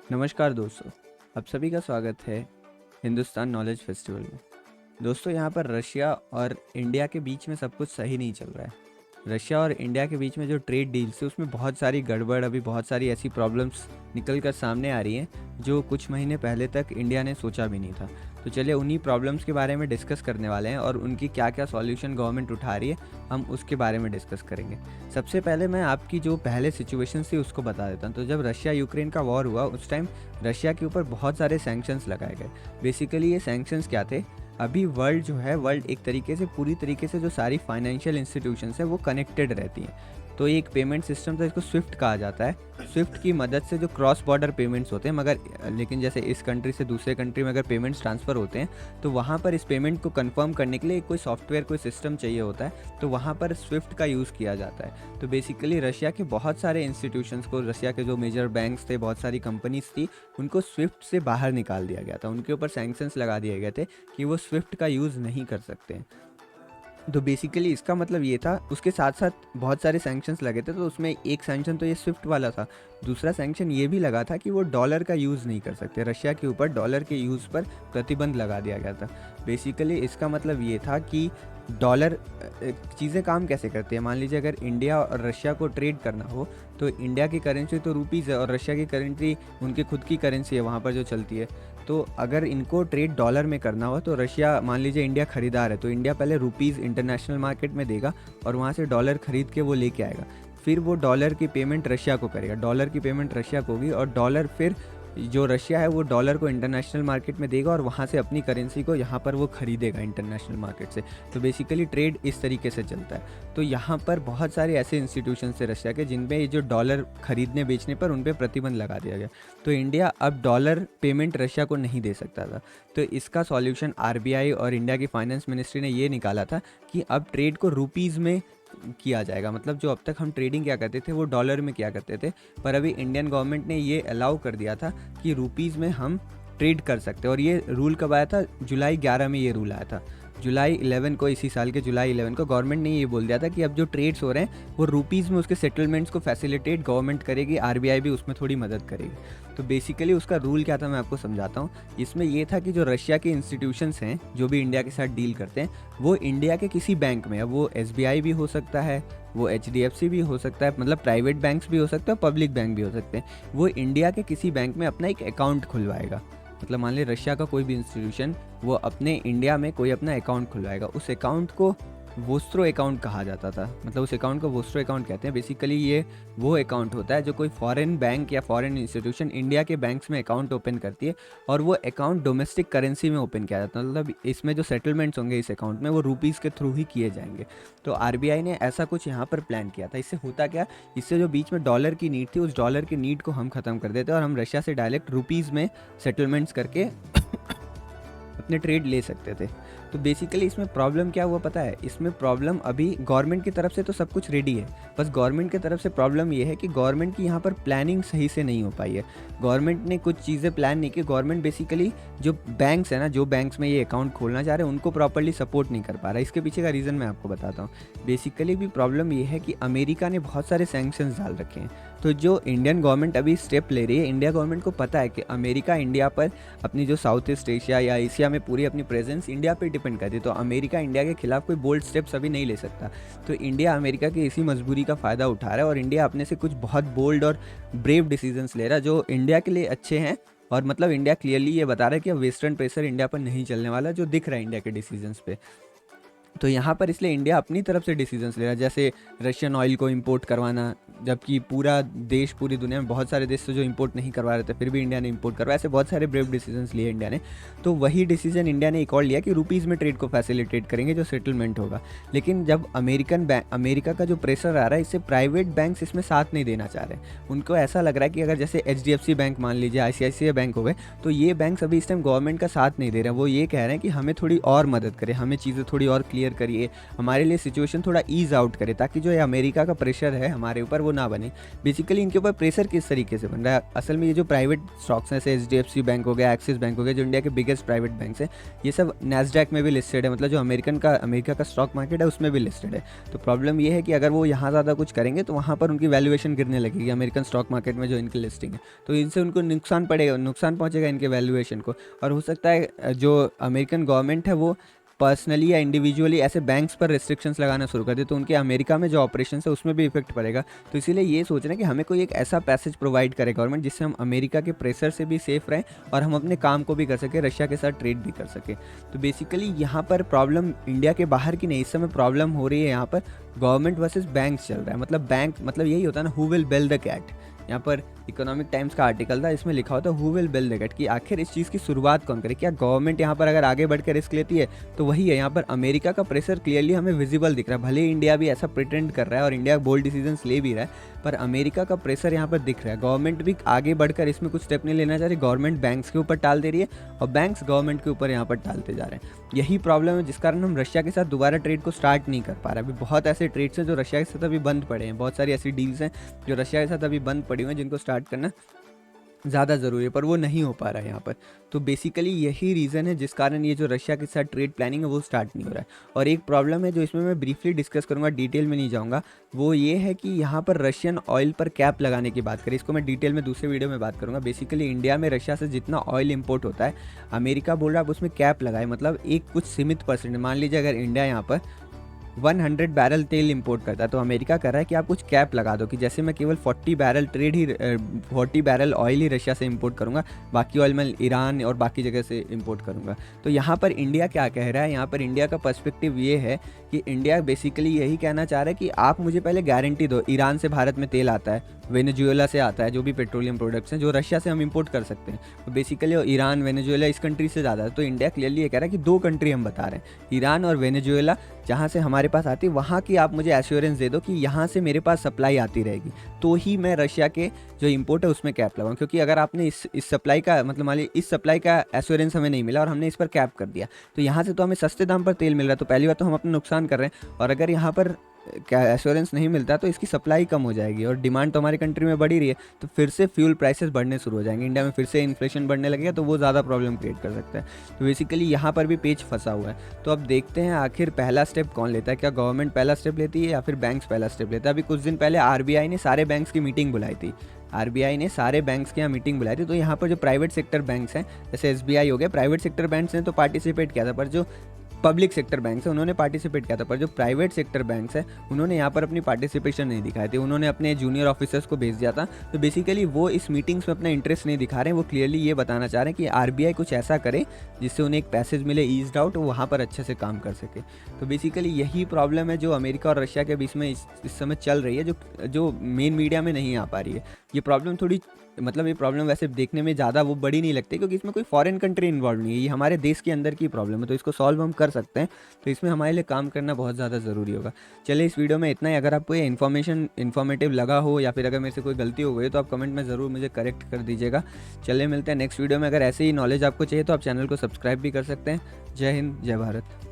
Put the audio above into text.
नमस्कार दोस्तों, आप सभी का स्वागत है हिंदुस्तान नॉलेज फेस्टिवल में। दोस्तों, यहाँ पर रशिया और इंडिया के बीच में सब कुछ सही नहीं चल रहा है। रशिया और इंडिया के बीच में जो ट्रेड डील्स है उसमें बहुत सारी गड़बड़, अभी बहुत सारी ऐसी प्रॉब्लम्स निकल कर सामने आ रही हैं जो कुछ महीने पहले तक इंडिया ने सोचा भी नहीं था। तो चलिए उन्हीं प्रॉब्लम्स के बारे में डिस्कस करने वाले हैं और उनकी क्या क्या सॉल्यूशन गवर्नमेंट उठा रही है, हम उसके बारे में डिस्कस करेंगे। सबसे पहले मैं आपकी जो पहले सिचुएशन थी उसको बता देता हूँ। तो जब रशिया यूक्रेन का वॉर हुआ उस टाइम रशिया के ऊपर बहुत सारे सैंक्शंस लगाए गए। बेसिकली ये सैंक्शंस क्या थे? अभी वर्ल्ड एक तरीके से पूरी तरीके से जो सारी फाइनेंशियल इंस्टीट्यूशंस है वो कनेक्टेड रहती हैं। तो एक पेमेंट सिस्टम था, इसको स्विफ्ट कहा जाता है। स्विफ्ट की मदद से जो क्रॉस बॉर्डर पेमेंट्स होते हैं, मगर लेकिन जैसे इस कंट्री से दूसरे कंट्री में अगर पेमेंट्स ट्रांसफ़र होते हैं तो वहाँ पर इस पेमेंट को कंफर्म करने के लिए कोई सॉफ्टवेयर, कोई सिस्टम चाहिए होता है, तो वहाँ पर स्विफ्ट का यूज़ किया जाता है। तो बेसिकली रशिया के बहुत सारे इंस्टीट्यूशंस को, रशिया के जो मेजर बैंक्स थे, बहुत सारी कंपनीज थी, उनको स्विफ्ट से बाहर निकाल दिया गया था। उनके ऊपर सैंक्शंस लगा दिए गए थे कि वो स्विफ्ट का यूज़ नहीं कर सकते हैं। तो बेसिकली इसका मतलब ये था। उसके साथ साथ बहुत सारे सैंक्शंस लगे थे, तो उसमें एक सैंक्शन तो ये स्विफ्ट वाला था। दूसरा सैंक्शन ये भी लगा था कि वो डॉलर का यूज़ नहीं कर सकते। रशिया के ऊपर डॉलर के यूज़ पर प्रतिबंध लगा दिया गया था। बेसिकली इसका मतलब ये था कि डॉलर चीज़ें काम कैसे करती है। मान लीजिए अगर इंडिया और रशिया को ट्रेड करना हो तो इंडिया की करेंसी तो रुपीज़ है और रशिया की करेंसी उनकी खुद की करेंसी है वहाँ पर जो चलती है। तो अगर इनको ट्रेड डॉलर में करना हो तो रशिया, मान लीजिए इंडिया खरीदार है, तो इंडिया पहले रुपीज़ इंटरनेशनल मार्केट में देगा और वहाँ से डॉलर ख़रीद के वो लेके आएगा। फिर वो डॉलर की पेमेंट रशिया को करेगा, डॉलर की पेमेंट रशिया को होगी और डॉलर फिर जो रशिया है वो डॉलर को इंटरनेशनल मार्केट में देगा और वहाँ से अपनी करेंसी को यहाँ पर वो ख़रीदेगा इंटरनेशनल मार्केट से। तो बेसिकली ट्रेड इस तरीके से चलता है। तो यहाँ पर बहुत सारे ऐसे इंस्टीट्यूशन थे रशिया के जिनमें ये जो डॉलर खरीदने बेचने पर उन पर प्रतिबंध लगा दिया गया। तो इंडिया अब डॉलर पेमेंट रशिया को नहीं दे सकता था। तो इसका सॉल्यूशन आरबीआई और इंडिया की फाइनेंस मिनिस्ट्री ने ये निकाला था कि अब ट्रेड को रुपीज़ में किया जाएगा। मतलब जो अब तक हम ट्रेडिंग क्या करते थे वो डॉलर में किया करते थे, पर अभी इंडियन गवर्नमेंट ने ये अलाउ कर दिया था कि रुपीज़ में हम ट्रेड कर सकते हैं। और ये रूल कब आया था? जुलाई 11 में ये रूल आया था। जुलाई 11 को, इसी साल के जुलाई 11 को गवर्नमेंट ने ये बोल दिया था कि अब जो ट्रेड्स हो रहे हैं वो रुपीज़ में, उसके सेटलमेंट्स को फैसिलिटेट गवर्नमेंट करेगी, आरबीआई भी उसमें थोड़ी मदद करेगी। तो बेसिकली उसका रूल क्या था मैं आपको समझाता हूँ। इसमें ये था कि जो रशिया के इंस्टीट्यूशंस हैं जो भी इंडिया के साथ डील करते हैं वो इंडिया के किसी बैंक में, अब वो एसबीआई भी हो सकता है, वो एचडीएफसी भी हो सकता है, मतलब प्राइवेट बैंक्स भी हो सकते हैं, पब्लिक बैंक भी हो सकते हैं, वो इंडिया के किसी बैंक में अपना एक अकाउंट खुलवाएगा। मतलब मान लीजिए रशिया का कोई भी इंस्टीट्यूशन वो अपने इंडिया में कोई अपना अकाउंट खुलवाएगा, उस अकाउंट को वोस्ट्रो अकाउंट कहा जाता था। मतलब उस अकाउंट को वोस्ट्रो अकाउंट कहते हैं। बेसिकली ये वो अकाउंट होता है जो कोई फॉरेन बैंक या फॉरेन इंस्टीट्यूशन इंडिया के बैंक्स में अकाउंट ओपन करती है और वो अकाउंट डोमेस्टिक करेंसी में ओपन किया जाता है। मतलब इसमें जो सेटलमेंट्स होंगे इस अकाउंट में वो रुपीज़ के थ्रू ही किए जाएंगे। तो आरबीआई ने ऐसा कुछ यहाँ पर प्लान किया था। इससे होता क्या, इससे जो बीच में डॉलर की नीड थी उस डॉलर की नीड को हम ख़त्म कर देते और हम रशिया से डायरेक्ट रुपीज़ में सेटलमेंट्स करके अपने ट्रेड ले सकते थे। तो बेसिकली इसमें प्रॉब्लम क्या हुआ पता है? इसमें प्रॉब्लम, अभी गवर्नमेंट की तरफ से तो सब कुछ रेडी है, बस गवर्नमेंट की तरफ से प्रॉब्लम ये है कि गवर्नमेंट की यहाँ पर प्लानिंग सही से नहीं हो पाई है। गवर्नमेंट ने कुछ चीज़ें प्लान नहीं की। गवर्नमेंट बेसिकली जो बैंक्स है ना, जो बैंक्स में ये अकाउंट खोलना चाह रहे हैं उनको प्रॉपर्ली सपोर्ट नहीं कर पा रहा है। इसके पीछे का रीज़न मैं आपको बताता हूँ। बेसिकली भी प्रॉब्लम ये है कि अमेरिका ने बहुत सारे सैंक्शंस डाल रखे हैं। तो जो इंडियन गवर्नमेंट अभी स्टेप ले रही है, इंडिया गवर्नमेंट को पता है कि अमेरिका इंडिया पर अपनी जो साउथ ईस्ट एशिया या एशिया में पूरी अपनी प्रेजेंस इंडिया पे डिपेंड करती है। तो अमेरिका इंडिया के खिलाफ कोई बोल्ड स्टेप्स अभी नहीं ले सकता। तो इंडिया अमेरिका की इसी मजबूरी का फ़ायदा उठा रहा है और इंडिया अपने से कुछ बहुत बोल्ड और ब्रेव डिसीजंस ले रहा है जो इंडिया के लिए अच्छे हैं। और मतलब इंडिया क्लियरली ये बता रहा है कि अब वेस्टर्न प्रेशर इंडिया पर नहीं चलने वाला, जो दिख रहा है इंडिया के डिसीजंस पे। तो यहाँ पर इसलिए इंडिया अपनी तरफ से डिसीजंस ले रहा है, जैसे रशियन ऑयल को इंपोर्ट करवाना, जबकि पूरा देश, पूरी दुनिया में बहुत सारे देश से जो इंपोर्ट नहीं करवा रहे थे फिर भी इंडिया ने इंपोर्ट करवाया। ऐसे बहुत सारे ब्रेव डिसीजंस लिए इंडिया ने। तो वही डिसीजन इंडिया ने एक और लिया कि रुपीज़ में ट्रेड को फैसिलिटेट करेंगे जो सेटलमेंट होगा। लेकिन जब अमेरिका का जो प्रेशर आ रहा है, इससे प्राइवेट बैंक्स इसमें साथ नहीं देना चाह रहे। उनको ऐसा लग रहा है कि अगर जैसे एचडीएफसी बैंक मान लीजिए, आईसीआईसीआई बैंक हो गए, तो ये बैंक्स अभी इस टाइम गवर्नमेंट का साथ नहीं दे रहे हैं। वो ये कह रहे हैं कि हमें थोड़ी और मदद करें, हमें चीज़ें थोड़ी और क्लियर करिए, हमारे लिए सिचुएशन थोड़ा ईज आउट करे, ताकि जो ये अमेरिका का प्रेशर है हमारे ऊपर वो वो ना बने। बेसिकली इनके ऊपर प्रेशर किस तरीके से बन रहा है, असल में ये जो प्राइवेट स्टॉक्स हैं जैसे HDFC बैंक हो गया, एक्सिस बैंक हो गया, जो इंडिया के बिगेस्ट प्राइवेट बैंक्स हैं, ये सब नैस्डैक में भी लिस्टेड है, मतलब जो अमेरिका का स्टॉक मार्केट है उसमें भी लिस्टेड है। तो प्रॉब्लम ये है कि अगर वो यहाँ ज़्यादा कुछ करेंगे तो वहाँ पर उनकी वैल्यूएशन गिरने लगेगी अमेरिकन स्टॉक मार्केट में जो इनकी लिस्टिंग है, तो इनसे उनको नुकसान पहुँचेगा इनके वैल्यूएशन को। और हो सकता है जो अमेरिकन गवर्नमेंट है वो पर्सनली या इंडिविजुअली ऐसे बैंक्स पर रिस्ट्रिक्शंस लगाना शुरू कर दे, तो उनके अमेरिका में जो ऑपरेशंस है उसमें भी इफेक्ट पड़ेगा। तो इसीलिए ये सोच रहे हैं कि हमें कोई एक ऐसा पैसेज प्रोवाइड करे गवर्नमेंट जिससे हम अमेरिका के प्रेशर से भी सेफ रहें और हम अपने काम को भी कर सकें, रशिया के साथ ट्रेड भी कर सकें। तो बेसिकली यहाँ पर प्रॉब्लम इंडिया के बाहर की नहीं, इस समय प्रॉब्लम हो रही है यहाँ पर गवर्नमेंट वर्सेस बैंक्स चल रहा है। मतलब बैंक मतलब यही होता है ना, who will build the cat. यहाँ पर इकोनॉमिक टाइम्स का आर्टिकल था, इसमें लिखा होता है who will build the cat, कि आखिर इस चीज़ की शुरुआत कौन करे। क्या गवर्नमेंट यहाँ पर अगर आगे बढ़कर रिस्क लेती है तो वही है, यहाँ पर अमेरिका का प्रेशर क्लियरली हमें विजिबल दिख रहा है। भले ही इंडिया भी ऐसा प्रिटेंड कर रहा है और इंडिया बोल्ड डिसीजंस ले भी रहा है, पर अमेरिका का प्रेशर यहाँ पर दिख रहा है। गवर्नमेंट भी आगे बढ़कर इसमें कुछ स्टेप नहीं लेना चाह रही, गवर्नमेंट बैंक्स के ऊपर टाल दे रही है और बैंक्स गवर्नमेंट के ऊपर यहाँ पर टालते जा रहे हैं। यही प्रॉब्लम है जिस कारण हम रशिया के साथ दोबारा ट्रेड को स्टार्ट नहीं कर पा रहे। अभी बहुत ऐसे ट्रेड्स हैं जो रशिया के साथ अभी बंद पड़े हैं, बहुत सारी ऐसी डील्स हैं जो रशिया के साथ अभी बंद पड़ी हुई हैं जिनको स्टार्ट करना ज़्यादा ज़रूरी है, पर वो नहीं हो पा रहा है यहाँ पर। तो बेसिकली यही रीज़न है जिस कारण ये जो रशिया के साथ ट्रेड प्लानिंग है वो स्टार्ट नहीं हो रहा है। और एक प्रॉब्लम है जो इसमें मैं ब्रीफली डिस्कस करूँगा, डिटेल में नहीं जाऊँगा, वो ये है कि यहाँ पर रशियन ऑयल पर कैप लगाने की बात करें, इसको मैं डिटेल में दूसरे वीडियो में बात करूँगा। बेसिकली इंडिया में रशिया से जितना ऑयल इंपोर्ट होता है, अमेरिका बोल रहा है आप उसमें कैप लगाए, मतलब एक कुछ सीमित परसेंट। मान लीजिए अगर इंडिया यहाँ पर 100 बैरल तेल इंपोर्ट करता है तो अमेरिका कर रहा है कि आप कुछ कैप लगा दो कि जैसे मैं केवल 40 बैरल ऑयल ही रशिया से इंपोर्ट करूंगा, बाकी ऑयल मैं ईरान और बाकी जगह से इंपोर्ट करूंगा। तो यहाँ पर इंडिया क्या कह रहा है, यहाँ पर इंडिया का पर्सपेक्टिव ये है कि इंडिया बेसिकली यही कहना चाह रहा है कि आप मुझे पहले गारंटी दो, ईरान से भारत में तेल आता है, वेनेजुएला से आता है, जो भी पेट्रोलियम प्रोडक्ट्स हैं जो रशिया से हम इंपोर्ट कर सकते हैं, तो बेसिकली ईरान वेनेजुएला इस कंट्री से ज़्यादा है। तो इंडिया क्लियरली ये कह रहा है कि 2 कंट्री हम बता रहे हैं, ईरान और वेनेजुएला, जहाँ से हमारे पास आती है वहाँ की आप मुझे एश्योरेंस दे दो कि यहाँ से मेरे पास सप्लाई आती रहेगी, तो ही मैं रशिया के जो इंपोर्ट है उसमें कैप लगाऊँ। क्योंकि अगर आपने इस सप्लाई का मतलब मान लीजिए इस सप्लाई का एश्योरेंस हमें नहीं मिला और हमने इस पर कैप कर दिया, तो यहाँ से तो हमें सस्ते दाम पर तेल मिल रहा है, तो पहली बात तो हम अपना नुकसान कर रहे हैं। और अगर यहाँ पर एश्योरेंस नहीं मिलता तो इसकी सप्लाई कम हो जाएगी और डिमांड तो हमारी कंट्री में बढ़ी रही है, तो फिर से फ्यूल प्राइसेस बढ़ने शुरू हो जाएंगे, इंडिया में फिर से इन्फ्लेशन बढ़ने लगेगा, तो वो ज़्यादा प्रॉब्लम क्रिएट कर सकता है। तो बेसिकली यहाँ पर भी पेच फंसा हुआ है। तो अब देखते हैं आखिर पहला स्टेप कौन लेता है, क्या गवर्नमेंट पहला स्टेप लेती है या फिर बैंक्स पहला स्टेप लेता है। अभी कुछ दिन पहले RBI ने सारे बैंक्स की मीटिंग बुलाई थी, RBI ने सारे बैंक्स के यहाँ मीटिंग बुलाई थी। तो यहाँ पर जो प्राइवेट सेक्टर बैंक्स हैं जैसे SBI हो गया, प्राइवेट सेक्टर बैंक्स ने तो पार्टिसिपेट किया था, पर जो पब्लिक सेक्टर बैंक्स है उन्होंने पार्टिसिपेट किया था, पर जो प्राइवेट सेक्टर बैंक्स है उन्होंने यहाँ पर अपनी पार्टिसिपेशन नहीं दिखाई थी, उन्होंने अपने जूनियर ऑफिसर्स को भेज दिया था। तो बेसिकली वो इस मीटिंग्स में अपना इंटरेस्ट नहीं दिखा रहे हैं, वो क्लियरली ये बताना चाह रहे हैं कि RBI कुछ ऐसा करे जिससे उन्हें एक पैसेज मिले ईज्ड आउट, वो वहाँ पर अच्छे से काम कर सके। तो बेसिकली यही प्रॉब्लम है जो अमेरिका और रशिया के बीच में इस समय चल रही है, जो मेन मीडिया में नहीं आ पा रही है। ये प्रॉब्लम थोड़ी मतलब ये प्रॉब्लम वैसे देखने में ज़्यादा वो बड़ी नहीं लगती क्योंकि इसमें कोई फॉरेन कंट्री इन्वॉल्व नहीं है, ये हमारे देश के अंदर की प्रॉब्लम है, तो इसको सॉल्व हम कर सकते हैं। तो इसमें हमारे लिए काम करना बहुत ज़्यादा ज़रूरी होगा। चलिए इस वीडियो में इतना ही। अगर आपको ये इन्फॉर्मेटिव लगा हो या फिर अगर मेरे से कोई गलती हो गई तो आप कमेंट में ज़रूर मुझे करेक्ट कर दीजिएगा। चलिए मिलते हैं नेक्स्ट वीडियो में। अगर ऐसे ही नॉलेज आपको चाहिए तो आप चैनल को सब्सक्राइब भी कर सकते हैं। जय हिंद, जय भारत।